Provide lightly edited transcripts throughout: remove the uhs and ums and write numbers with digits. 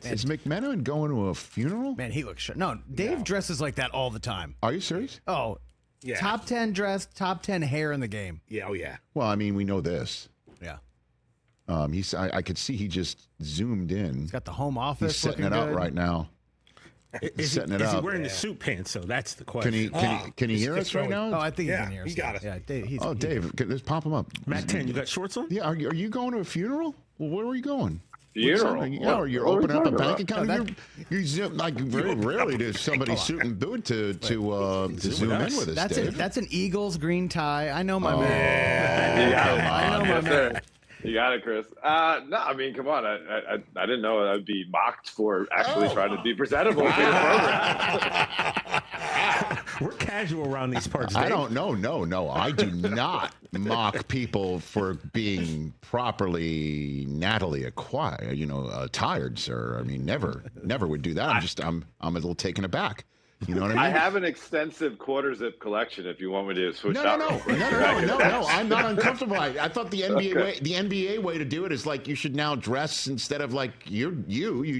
Is McMenamin going to a funeral? Man, he looks No, Dave dresses like that all the time. Are you serious? Oh, yeah. Top 10 dress, top 10 hair in the game. Yeah, oh yeah. Well, I mean, we know this. Yeah. I could see he just zoomed in. He's got the home office. He's setting it up right now. Is he wearing the suit pants? So that's the question. Can he hear us right now? Oh, I think he can hear us. He got us. Yeah, Dave. Dave, let's pop him up. Matt 10, you got shorts on? Yeah. Are you going to a funeral? Well, where are you going? Funeral? Or you're opening up a bank account? You're like very rarely does somebody suit and boot to zoom in with us. That's an Eagles green tie. I know my man. I know my man. You got it, Chris. No, I mean, come on. I didn't know I'd be mocked for actually trying to be presentable for your program. We're casual around these parts. Dave. I don't know. No. I do not mock people for being properly Natalie attired, sir. I mean, never would do that. I'm a little taken ababack. You know what I mean? I have an extensive quarter zip collection. If you want me to switch out. No. I'm not uncomfortable. I thought the NBA way to do it is like you should now dress instead of like you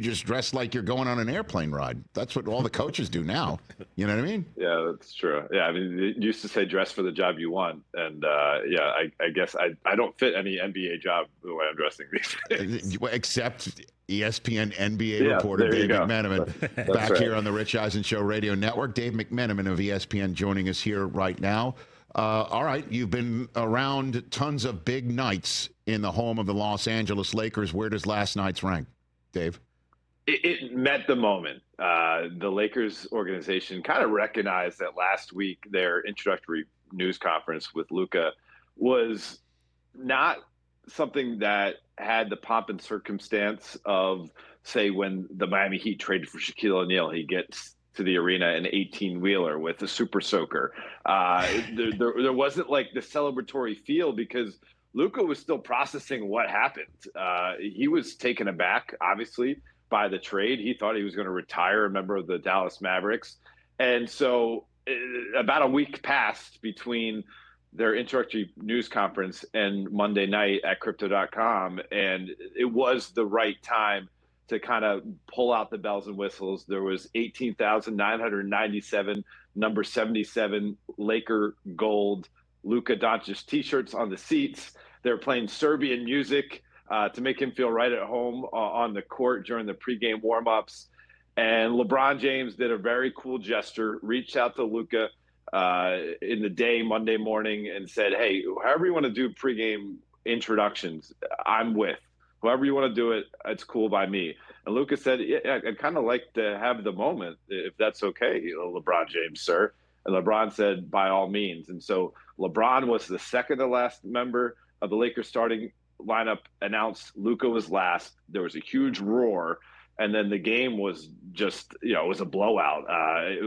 just dress like you're going on an airplane ride. That's what all the coaches do now. You know what I mean? Yeah, that's true. Yeah, I mean, it used to say dress for the job you want, and I guess I don't fit any NBA job the way I'm dressing these days. Except ESPN NBA reporter Dave McMenamin back here on the Rich Eisen Show radio network. Dave McMenamin of ESPN joining us here right now. All right, you've been around tons of big nights in the home of the Los Angeles Lakers. Where does last night's rank, Dave? It met the moment. The Lakers organization kind of recognized that last week their introductory news conference with Luka was not something that had the pomp and circumstance of, say, when the Miami Heat traded for Shaquille O'Neal, he gets to the arena in 18-wheeler with a super soaker. There wasn't like the celebratory feel because Luka was still processing what happened. He was taken aback, obviously, by the trade. He thought he was going to retire a member of the Dallas Mavericks. And so about a week passed between their introductory news conference and Monday night at crypto.com. And it was the right time to kind of pull out the bells and whistles. There was 18,997 number 77 Laker gold Luka Doncic t-shirts on the seats. They were playing Serbian music to make him feel right at home on the court during the pregame warmups. And LeBron James did a very cool gesture, reached out to Luka in the day, Monday morning, and said, hey, however you want to do pregame introductions, I'm with. Whoever you want to do it, it's cool by me. And Luka said, yeah, I'd kind of like to have the moment, if that's okay, LeBron James, sir. And LeBron said, by all means. And so LeBron was the second to last member of the Lakers starting lineup announced. Luka was last. There was a huge roar. And then the game was just, it was a blowout.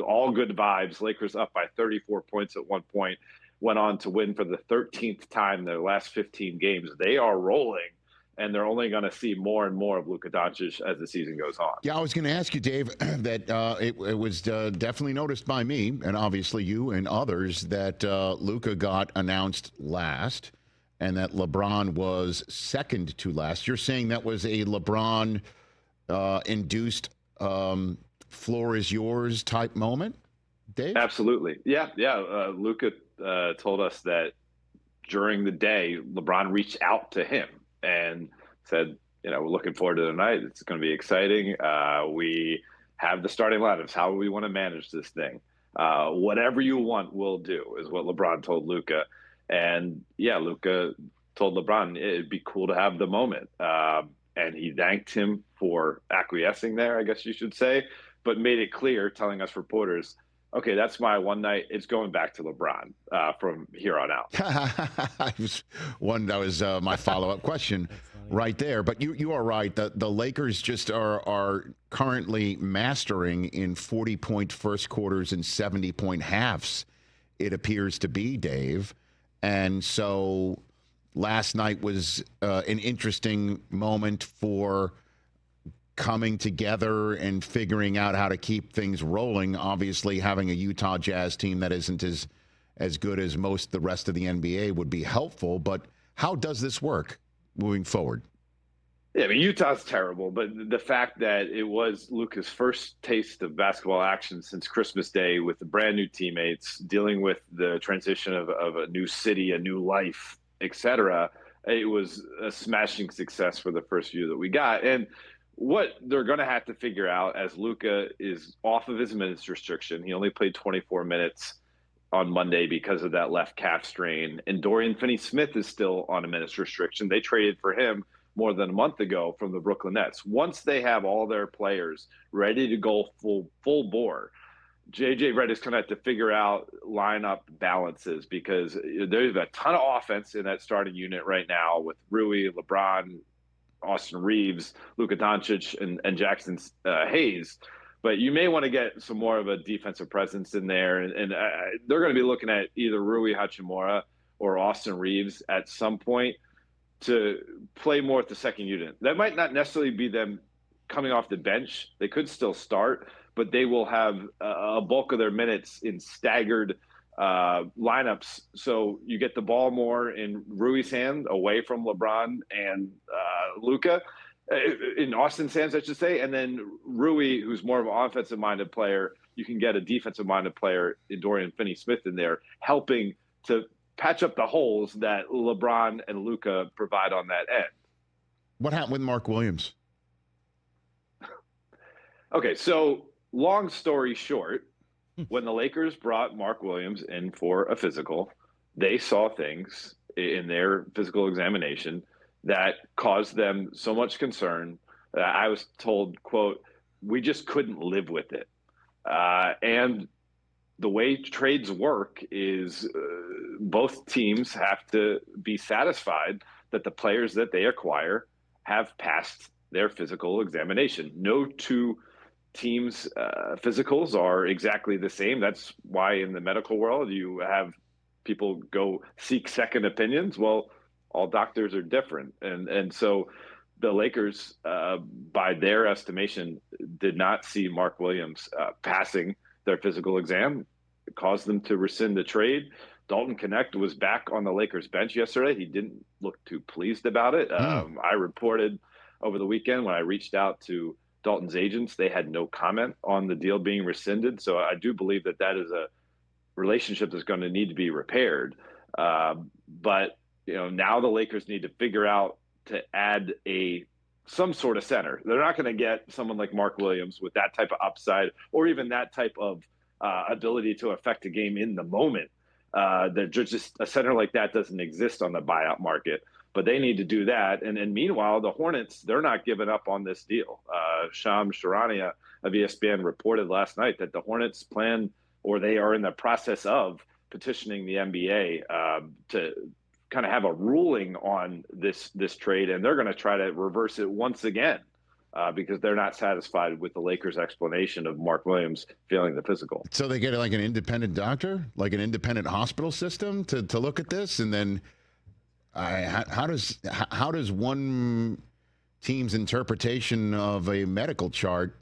All good vibes. Lakers up by 34 points at one point, went on to win for the 13th time in their last 15 games. They are rolling, and they're only going to see more and more of Luka Doncic as the season goes on. Yeah, I was going to ask you, Dave, that it was definitely noticed by me, and obviously you and others, that Luka got announced last and that LeBron was second to last. You're saying that was a LeBron induced floor is yours type moment, Dave? Absolutely. Yeah. Luka told us that during the day, LeBron reached out to him and said, we're looking forward to the night. It's going to be exciting. We have the starting lineups. How we want to manage this thing. Whatever you want, we'll do, is what LeBron told Luka. And yeah, Luka told LeBron it'd be cool to have the moment. And he thanked him for acquiescing there, I guess you should say, but made it clear, telling us reporters, okay, that's my one night. It's going back to LeBron from here on out. That was my follow-up question right there. But you are right. The Lakers just are currently mastering in 40-point first quarters and 70-point halves, it appears to be, Dave. And so last night was an interesting moment for coming together and figuring out how to keep things rolling. Obviously, having a Utah Jazz team that isn't as good as most the rest of the NBA would be helpful. But how does this work moving forward? Yeah, I mean, Utah's terrible, but the fact that it was Luka's first taste of basketball action since Christmas Day with the brand new teammates, dealing with the transition of a new city, a new life, etc. It was a smashing success for the first view that we got. And what they're going to have to figure out as Luka is off of his minutes restriction, he only played 24 minutes on Monday because of that left calf strain. And Dorian Finney-Smith is still on a minutes restriction. They traded for him more than a month ago from the Brooklyn Nets. Once they have all their players ready to go full bore, JJ Redick's going to have to figure out lineup balances because there's a ton of offense in that starting unit right now with Rui, LeBron, Austin Reeves, Luka Doncic, and Jackson Hayes. But you may want to get some more of a defensive presence in there. And they're going to be looking at either Rui Hachimura or Austin Reeves at some point to play more with the second unit. That might not necessarily be them coming off the bench. They could still start, but they will have a bulk of their minutes in staggered lineups. So you get the ball more in Rui's hand away from LeBron and Luka, in Austin's hands, I should say. And then Rui, who's more of an offensive-minded player, you can get a defensive-minded player in Dorian Finney-Smith in there helping to patch up the holes that LeBron and Luka provide on that end. What happened with Mark Williams? Okay, so long story short, when the Lakers brought Mark Williams in for a physical, they saw things in their physical examination that caused them so much concern that I was told, quote, we just couldn't live with it. And the way trades work is both teams have to be satisfied that the players that they acquire have passed their physical examination. No two teams' physicals are exactly the same. That's why in the medical world you have people go seek second opinions. Well, all doctors are different. And so the Lakers, by their estimation, did not see Mark Williams passing their physical exam. It caused them to rescind the trade. Dalton Knecht was back on the Lakers bench yesterday. He didn't look too pleased about it. I reported over the weekend when I reached out to Dalton's agents, they had no comment on the deal being rescinded. So I do believe that that is a relationship that's going to need to be repaired. But now the Lakers need to figure out to add some sort of center. They're not going to get someone like Mark Williams with that type of upside or even that type of ability to affect a game in the moment. That just a center like that doesn't exist on the buyout market, but they need to do that. And meanwhile, the Hornets, they're not giving up on this deal. Shams Charania of ESPN reported last night that the Hornets plan, or they are in the process of petitioning the NBA to kind of have a ruling on this trade, and they're going to try to reverse it once again because they're not satisfied with the Lakers' explanation of Mark Williams failing the physical. So they get like an independent doctor, like an independent hospital system to look at this, and then how does one team's interpretation of a medical chart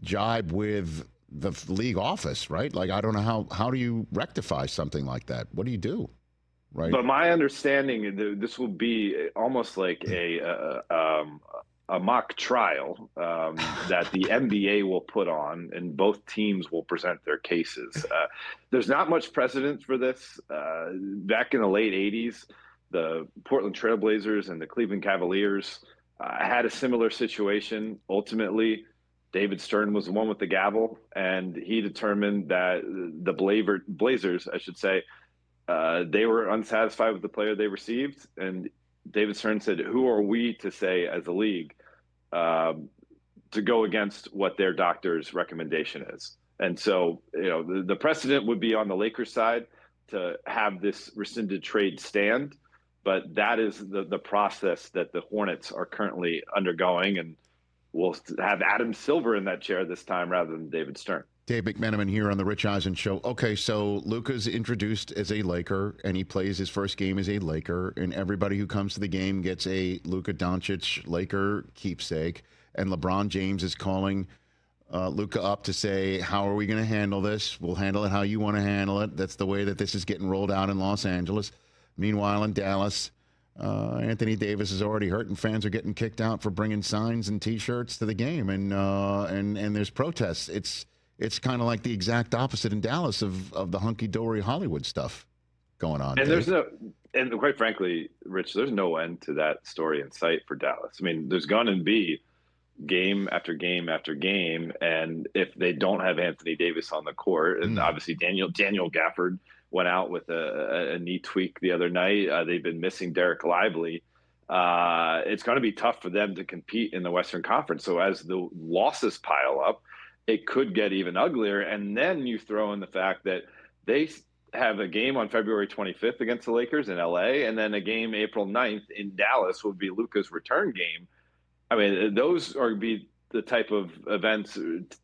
jibe with the league office, right? Like, I don't know how do you rectify something like that? What do you do? Right. But my understanding, this will be almost like a mock trial that the NBA will put on, and both teams will present their cases. There's not much precedent for this. Back in the late 80s, the Portland Trailblazers and the Cleveland Cavaliers had a similar situation. Ultimately, David Stern was the one with the gavel, and he determined that the Blazers, I should say, they were unsatisfied with the player they received, and David Stern said, who are we to say as a league to go against what their doctor's recommendation is? And so, the precedent would be on the Lakers side to have this rescinded trade stand, but that is the process that the Hornets are currently undergoing, and we'll have Adam Silver in that chair this time rather than David Stern. Dave McMenamin here on the Rich Eisen Show. Okay, so Luka's introduced as a Laker, and he plays his first game as a Laker, and everybody who comes to the game gets a Luka Doncic Laker keepsake, and LeBron James is calling Luka up to say, how are we going to handle this? We'll handle it how you want to handle it. That's the way that this is getting rolled out in Los Angeles. Meanwhile, in Dallas, Anthony Davis is already hurt, and fans are getting kicked out for bringing signs and T-shirts to the game, and there's protests. It's kind of like the exact opposite in Dallas of the hunky-dory Hollywood stuff going on. And and quite frankly, Rich, there's no end to that story in sight for Dallas. I mean, there's going to be game after game after game, and if they don't have Anthony Davis on the court, and obviously Daniel Gafford went out with a knee tweak the other night. They've been missing Derek Lively. It's going to be tough for them to compete in the Western Conference. So as the losses pile up, it could get even uglier. And then you throw in the fact that they have a game on February 25th against the Lakers in LA, and then a game April 9th in Dallas will be Luka's return game. I mean, those are be the type of events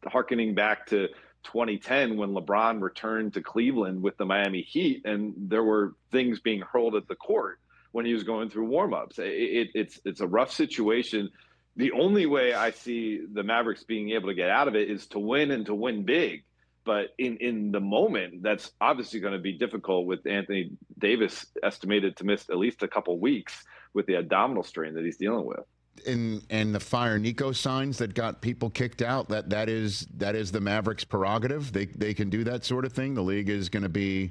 harkening back to 2010 when LeBron returned to Cleveland with the Miami Heat, and there were things being hurled at the court when he was going through warmups. It's a rough situation. The only way I see the Mavericks being able to get out of it is to win, and to win big. But in the moment, that's obviously going to be difficult with Anthony Davis estimated to miss at least a couple weeks with the abdominal strain that he's dealing with. And the Fire Nico signs that got people kicked out, that is the Mavericks' prerogative. They can do that sort of thing. The league is going to be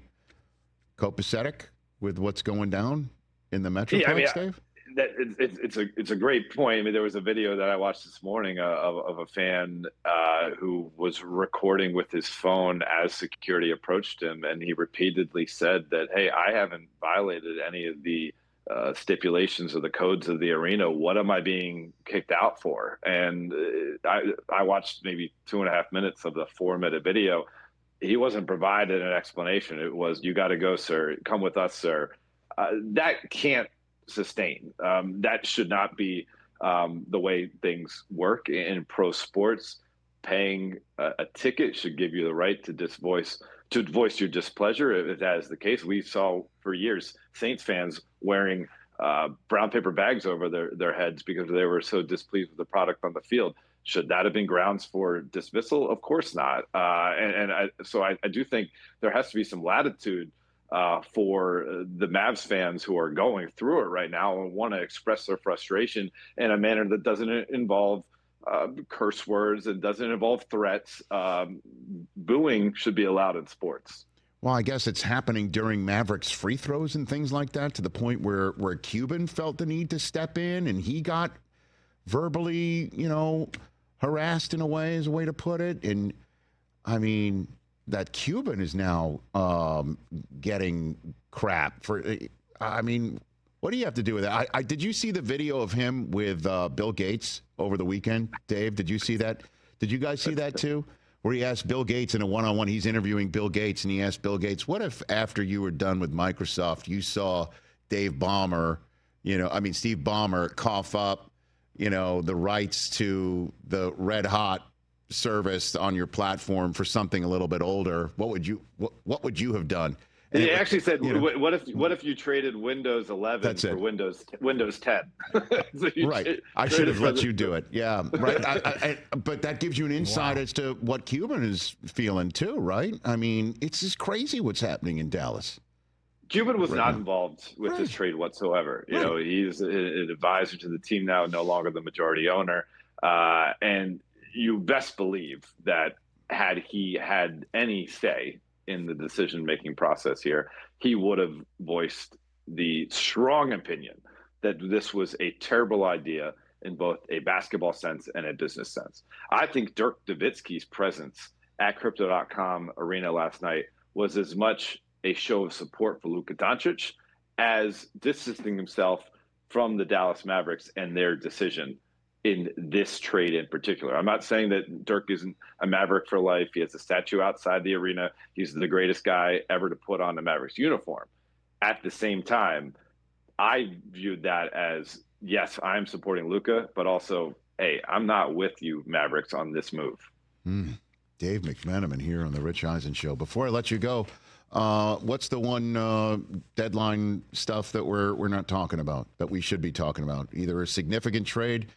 copacetic with what's going down in the Metroplex, Dave? It's a great point. I mean, there was a video that I watched this morning of a fan who was recording with his phone as security approached him, and he repeatedly said that, "Hey, I haven't violated any of the stipulations or the codes of the arena. What am I being kicked out for?" And I watched maybe 2.5 minutes of the 4-minute video. He wasn't provided an explanation. It was, "You got to go, sir. Come with us, sir." That can't sustain. That should not be the way things work in pro sports. Paying a ticket should give you the right to voice your displeasure if that is the case. We saw for years Saints fans wearing brown paper bags over their heads because they were so displeased with the product on the field. Should that have been grounds for dismissal? Of course not. So I do think there has to be some latitude for the Mavs fans who are going through it right now and want to express their frustration in a manner that doesn't involve curse words and doesn't involve threats. Booing should be allowed in sports. Well, I guess it's happening during Mavericks free throws and things like that, to the point where Cuban felt the need to step in, and he got verbally, harassed in a way, is a way to put it. And I mean, that Cuban is now getting crap for. I mean, what do you have to do with that? Did you see the video of him with Bill Gates over the weekend, Dave? Did you see that? Did you guys see that too? Where he asked Bill Gates in a one-on-one, he's interviewing Bill Gates, and he asked Bill Gates, "What if after you were done with Microsoft, you saw Steve Ballmer cough up, the rights to the Red Hot service on your platform for something a little bit older? What would you have done?" And he actually said, "What if you traded Windows 11 for Windows 10?" So right. I should have let you do it. Yeah. Right. But that gives you an insight as to what Cuban is feeling too, right? I mean, it's just crazy what's happening in Dallas. Cuban was not involved with this trade whatsoever. He's an advisor to the team now, no longer the majority owner. And you best believe that had he had any say in the decision-making process here, he would have voiced the strong opinion that this was a terrible idea in both a basketball sense and a business sense. I think Dirk Nowitzki's presence at Crypto.com Arena last night was as much a show of support for Luka Doncic as distancing himself from the Dallas Mavericks and their decision in this trade in particular. I'm not saying that Dirk isn't a Maverick for life. He has a statue outside the arena. He's the greatest guy ever to put on a Mavericks uniform. At the same time, I viewed that as, yes, I'm supporting Luka, but also, hey, I'm not with you, Mavericks, on this move. Dave McMenamin here on the Rich Eisen Show. Before I let you go, what's the one deadline stuff that we're not talking about, that we should be talking about? Either a significant trade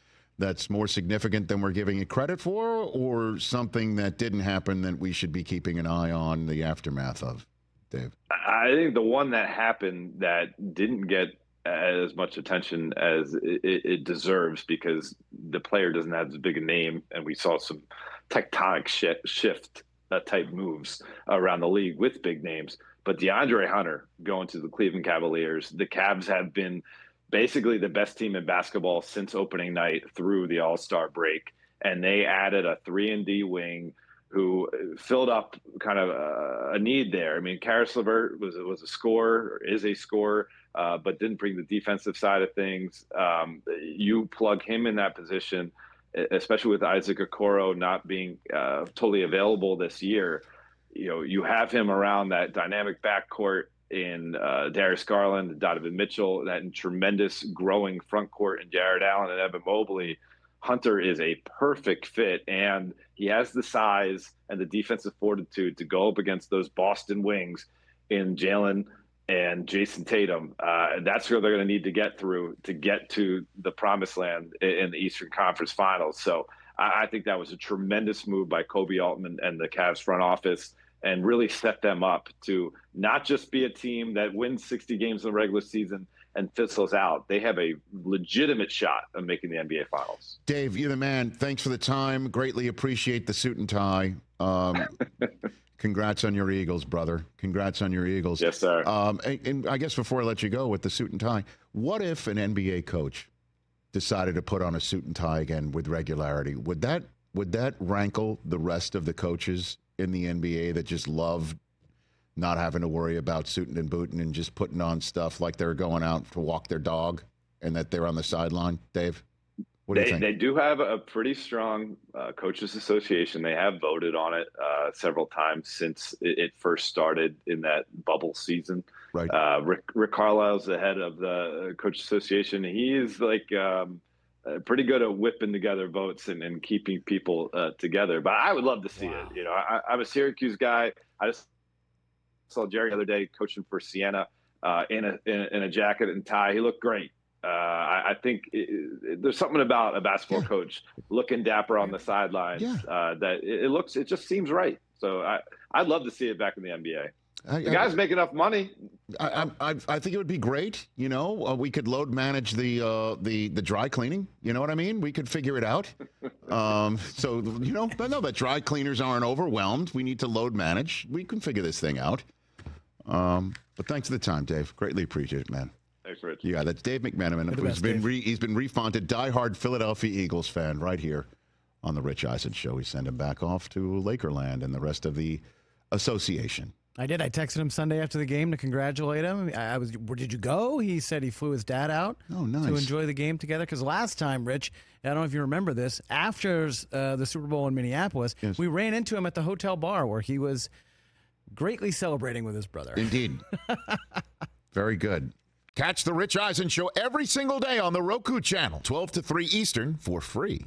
that's more significant than we're giving it credit for, or something that didn't happen that we should be keeping an eye on the aftermath of, Dave? I think the one that happened that didn't get as much attention as it deserves, because the player doesn't have as big a name, and we saw some tectonic shift type moves around the league with big names. But DeAndre Hunter going to the Cleveland Cavaliers, the Cavs have been basically the best team in basketball since opening night through the All-Star break, and they added a 3-and-D wing who filled up kind of a need there. I mean, Karis LeVert was a scorer, or is a scorer, but didn't bring the defensive side of things. You plug him in that position, especially with Isaac Okoro not being totally available this year. You have him around that dynamic backcourt in Darius Garland, Donovan Mitchell, that tremendous growing front court in Jared Allen and Evan Mobley. Hunter is a perfect fit, and he has the size and the defensive fortitude to go up against those Boston wings in Jalen and Jason Tatum. That's where they're going to need to get through to get to the promised land in the Eastern Conference Finals. So I think that was a tremendous move by Kobe Altman and the Cavs front office, and really set them up to not just be a team that wins 60 games in the regular season and fizzles out. They have a legitimate shot of making the NBA Finals. Dave, you're the man. Thanks for the time. Greatly appreciate the suit and tie. Congrats on your Eagles, brother. Congrats on your Eagles. Yes, sir. And I guess before I let you go with the suit and tie, what if an NBA coach decided to put on a suit and tie again with regularity? Would that rankle the rest of the coaches in the NBA that just love not having to worry about suiting and booting and just putting on stuff like they're going out to walk their dog and that they're on the sideline? Dave, what do you think? They do have a pretty strong coaches association. They have voted on it several times since it first started in that bubble season. Right. Rick Carlisle's the head of the coach association. He is like pretty good at whipping together votes and keeping people together. But I would love to see it. I'm a Syracuse guy. I just saw Jerry the other day coaching for Siena in a jacket and tie. He looked great. I think there's something about a basketball coach looking dapper on the sidelines that it just seems right. So I'd love to see it back in the NBA. The guys make enough money. I think it would be great. We could load manage the dry cleaning. You know what I mean? We could figure it out. So but no, that dry cleaners aren't overwhelmed. We need to load manage. We can figure this thing out. But thanks for the time, Dave. Greatly appreciate it, man. Thanks, Rich. Yeah, that's Dave McMenamin. He's been refunded, diehard Philadelphia Eagles fan right here on the Rich Eisen Show. We send him back off to Lakerland and the rest of the association. I did. I texted him Sunday after the game to congratulate him. Where did you go? He said he flew his dad out to enjoy the game together. Because last time, Rich, I don't know if you remember this, after the Super Bowl in Minneapolis, we ran into him at the hotel bar where he was greatly celebrating with his brother. Indeed. Very good. Catch the Rich Eisen Show every single day on the Roku channel, 12 to 3 Eastern, for free.